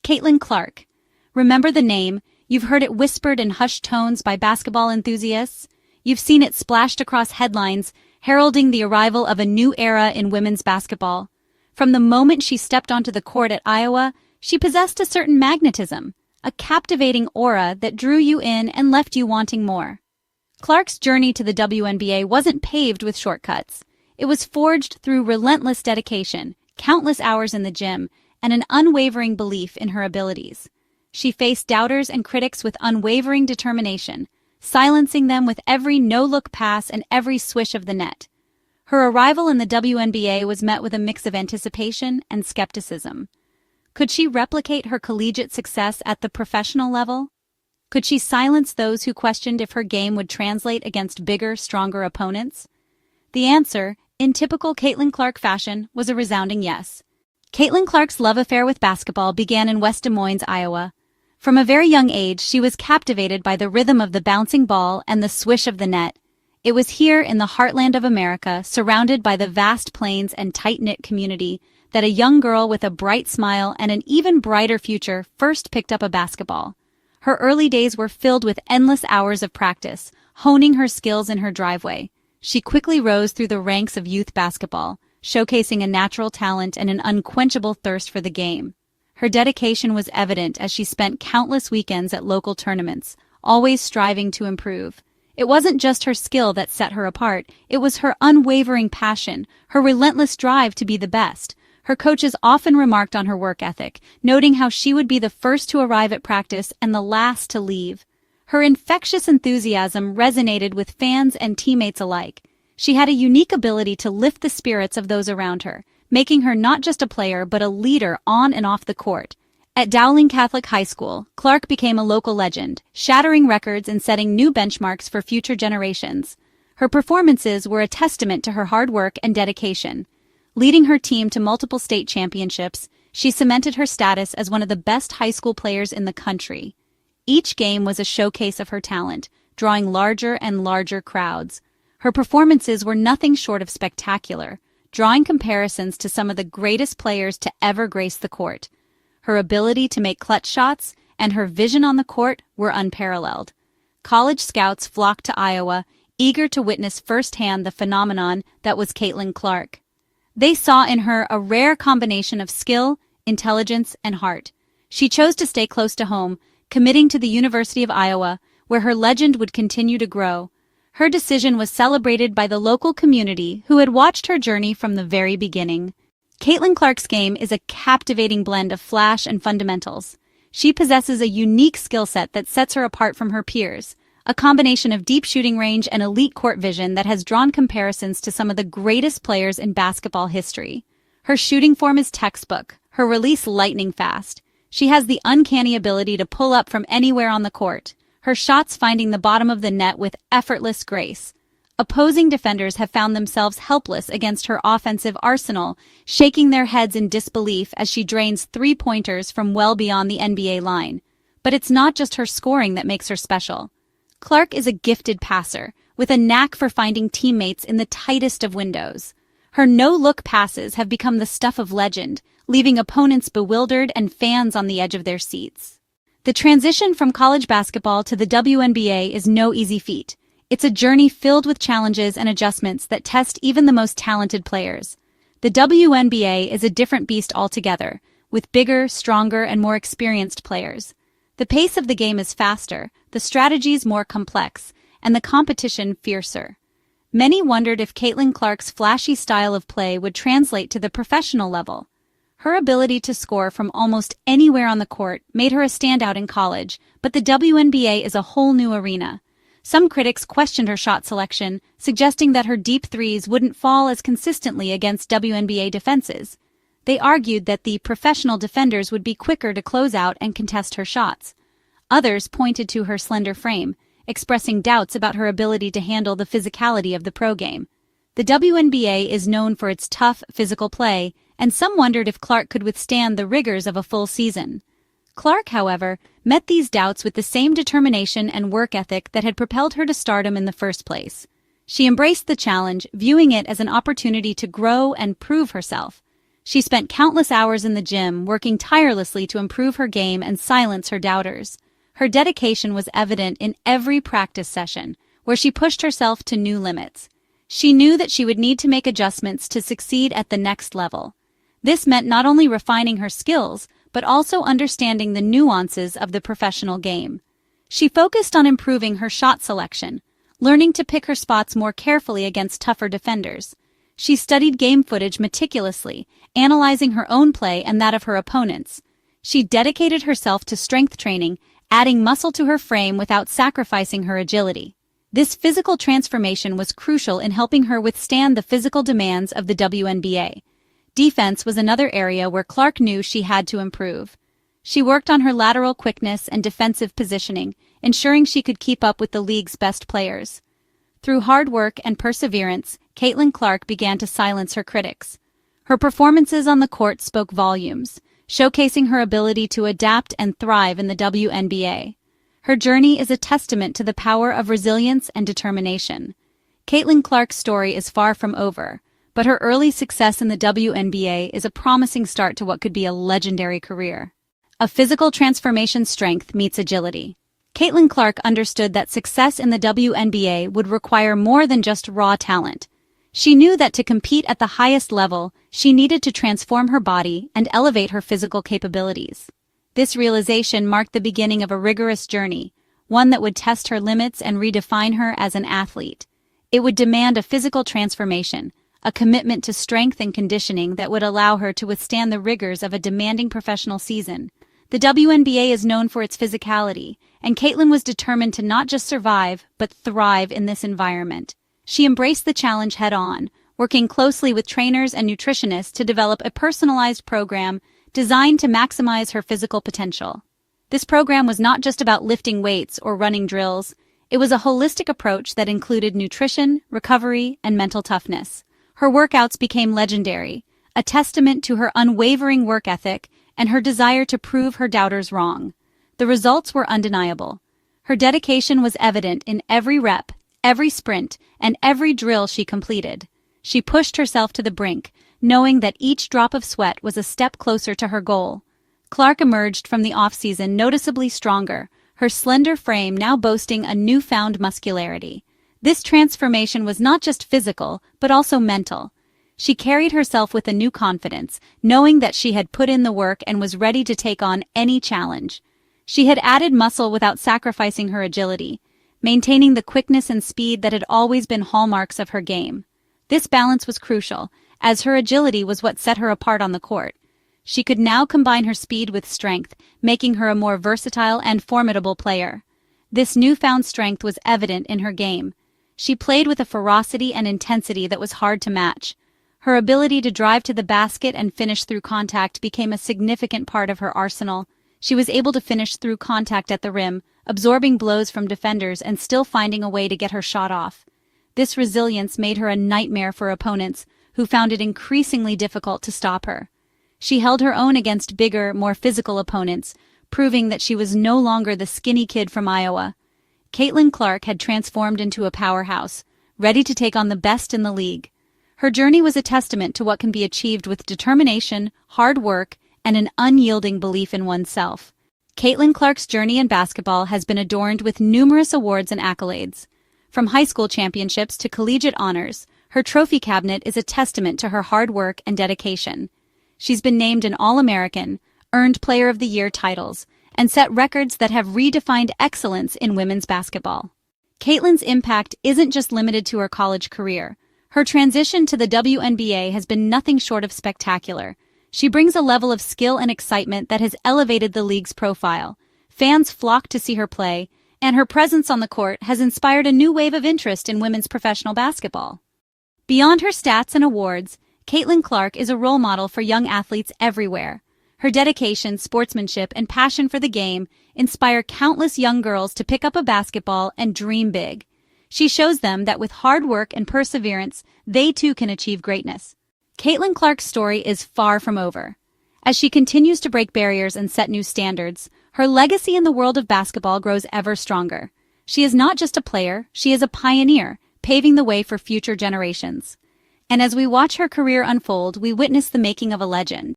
Caitlin Clark. Remember the name? You've heard it whispered in hushed tones by basketball enthusiasts. You've seen it splashed across headlines, heralding the arrival of a new era in women's basketball. From the moment she stepped onto the court at Iowa, she possessed a certain magnetism, a captivating aura that drew you in and left you wanting more. Clark's journey to the WNBA wasn't paved with shortcuts. It was forged through relentless dedication, countless hours in the gym, and an unwavering belief in her abilities. She faced doubters and critics with unwavering determination, silencing them with every no-look pass and every swish of the net. Her arrival in the WNBA was met with a mix of anticipation and skepticism. Could she replicate her collegiate success at the professional level? Could she silence those who questioned if her game would translate against bigger, stronger opponents? The answer, in typical Caitlin Clark fashion, was a resounding yes. Caitlin Clark's love affair with basketball began in West Des Moines, Iowa. From a very young age, she was captivated by the rhythm of the bouncing ball and the swish of the net. It was here in the heartland of America, surrounded by the vast plains and tight-knit community, that a young girl with a bright smile and an even brighter future first picked up a basketball. Her early days were filled with endless hours of practice, honing her skills in her driveway. She quickly rose through the ranks of youth basketball, showcasing a natural talent and an unquenchable thirst for the game. Her dedication was evident as she spent countless weekends at local tournaments, always striving to improve. It wasn't just her skill that set her apart, it was her unwavering passion, her relentless drive to be the best. Her coaches often remarked on her work ethic, noting how she would be the first to arrive at practice and the last to leave. Her infectious enthusiasm resonated with fans and teammates alike. She had a unique ability to lift the spirits of those around her, making her not just a player but a leader on and off the court. At Dazzling Catholic High School, Clark became a local legend, shattering records and setting new benchmarks for future generations. Her performances were a testament to her hard work and dedication. Leading her team to multiple state championships, she cemented her status as one of the best high school players in the country. Each game was a showcase of her talent, drawing larger and larger crowds. Her performances were nothing short of spectacular, drawing comparisons to some of the greatest players to ever grace the court. Her ability to make clutch shots and her vision on the court were unparalleled. College scouts flocked to Iowa, eager to witness firsthand the phenomenon that was Caitlin Clark. They saw in her a rare combination of skill, intelligence, and heart. She chose to stay close to home, committing to the University of Iowa, where her legend would continue to grow. Her decision was celebrated by the local community who had watched her journey from the very beginning. Caitlin Clark's game is a captivating blend of flash and fundamentals. She possesses a unique skill set that sets her apart from her peers, a combination of deep shooting range and elite court vision that has drawn comparisons to some of the greatest players in basketball history. Her shooting form is textbook, her release lightning fast. She has the uncanny ability to pull up from anywhere on the court, her shots finding the bottom of the net with effortless grace. Opposing defenders have found themselves helpless against her offensive arsenal, shaking their heads in disbelief as she drains three-pointers from well beyond the NBA line. But it's not just her scoring that makes her special. Clark is a gifted passer, with a knack for finding teammates in the tightest of windows. Her no-look passes have become the stuff of legend, leaving opponents bewildered and fans on the edge of their seats. The transition from college basketball to the WNBA is no easy feat. It's a journey filled with challenges and adjustments that test even the most talented players. The WNBA is a different beast altogether, with bigger, stronger, and more experienced players. The pace of the game is faster, the strategies more complex, and the competition fiercer. Many wondered if Caitlin Clark's flashy style of play would translate to the professional level. Her ability to score from almost anywhere on the court made her a standout in college, but the WNBA is a whole new arena. Some critics questioned her shot selection, suggesting that her deep threes wouldn't fall as consistently against WNBA defenses. They argued that the professional defenders would be quicker to close out and contest her shots. Others pointed to her slender frame, expressing doubts about her ability to handle the physicality of the pro game. The WNBA is known for its tough, physical play, and some wondered if Clark could withstand the rigors of a full season. Clark, however, met these doubts with the same determination and work ethic that had propelled her to stardom in the first place. She embraced the challenge, viewing it as an opportunity to grow and prove herself. She spent countless hours in the gym, working tirelessly to improve her game and silence her doubters. Her dedication was evident in every practice session, where she pushed herself to new limits. She knew that she would need to make adjustments to succeed at the next level. This meant not only refining her skills, but also understanding the nuances of the professional game. She focused on improving her shot selection, learning to pick her spots more carefully against tougher defenders. She studied game footage meticulously, analyzing her own play and that of her opponents. She dedicated herself to strength training, adding muscle to her frame without sacrificing her agility. This physical transformation was crucial in helping her withstand the physical demands of the WNBA. Defense was another area where Clark knew she had to improve. She worked on her lateral quickness and defensive positioning, ensuring she could keep up with the league's best players. Through hard work and perseverance, Caitlin Clark began to silence her critics. Her performances on the court spoke volumes, showcasing her ability to adapt and thrive in the WNBA. Her journey is a testament to the power of resilience and determination. Caitlin Clark's story is far from over, but her early success in the WNBA is a promising start to what could be a legendary career. A physical transformation strength meets agility. Caitlin Clark understood that success in the WNBA would require more than just raw talent. She knew that to compete at the highest level, she needed to transform her body and elevate her physical capabilities. This realization marked the beginning of a rigorous journey, one that would test her limits and redefine her as an athlete. It would demand a physical transformation, a commitment to strength and conditioning that would allow her to withstand the rigors of a demanding professional season. The WNBA is known for its physicality, and Caitlin was determined to not just survive, but thrive in this environment. She embraced the challenge head-on, working closely with trainers and nutritionists to develop a personalized program designed to maximize her physical potential. This program was not just about lifting weights or running drills. It was a holistic approach that included nutrition, recovery, and mental toughness. Her workouts became legendary, a testament to her unwavering work ethic and her desire to prove her doubters wrong. The results were undeniable. Her dedication was evident in every rep, every sprint, and every drill she completed. She pushed herself to the brink, knowing that each drop of sweat was a step closer to her goal. Clark emerged from the off-season noticeably stronger, her slender frame now boasting a newfound muscularity. This transformation was not just physical, but also mental. She carried herself with a new confidence, knowing that she had put in the work and was ready to take on any challenge. She had added muscle without sacrificing her agility, maintaining the quickness and speed that had always been hallmarks of her game. This balance was crucial, as her agility was what set her apart on the court. She could now combine her speed with strength, making her a more versatile and formidable player. This newfound strength was evident in her game. She played with a ferocity and intensity that was hard to match. Her ability to drive to the basket and finish through contact became a significant part of her arsenal. She was able to finish through contact at the rim, absorbing blows from defenders and still finding a way to get her shot off. This resilience made her a nightmare for opponents, who found it increasingly difficult to stop her. She held her own against bigger, more physical opponents, proving that she was no longer the skinny kid from Iowa. Caitlin Clark had transformed into a powerhouse, ready to take on the best in the league. Her journey was a testament to what can be achieved with determination, hard work, and an unyielding belief in oneself. Caitlin Clark's journey in basketball has been adorned with numerous awards and accolades. From high school championships to collegiate honors, her trophy cabinet is a testament to her hard work and dedication. She's been named an All-American, earned Player of the Year titles, and set records that have redefined excellence in women's basketball. Caitlin's impact isn't just limited to her college career. Her transition to the WNBA has been nothing short of spectacular. She brings a level of skill and excitement that has elevated the league's profile. Fans flock to see her play, and her presence on the court has inspired a new wave of interest in women's professional basketball. Beyond her stats and awards, Caitlin Clark is a role model for young athletes everywhere. Her dedication, sportsmanship, and passion for the game inspire countless young girls to pick up a basketball and dream big. She shows them that with hard work and perseverance, they too can achieve greatness. Caitlin Clark's story is far from over. As she continues to break barriers and set new standards, her legacy in the world of basketball grows ever stronger. She is not just a player, she is a pioneer, paving the way for future generations. And as we watch her career unfold, we witness the making of a legend.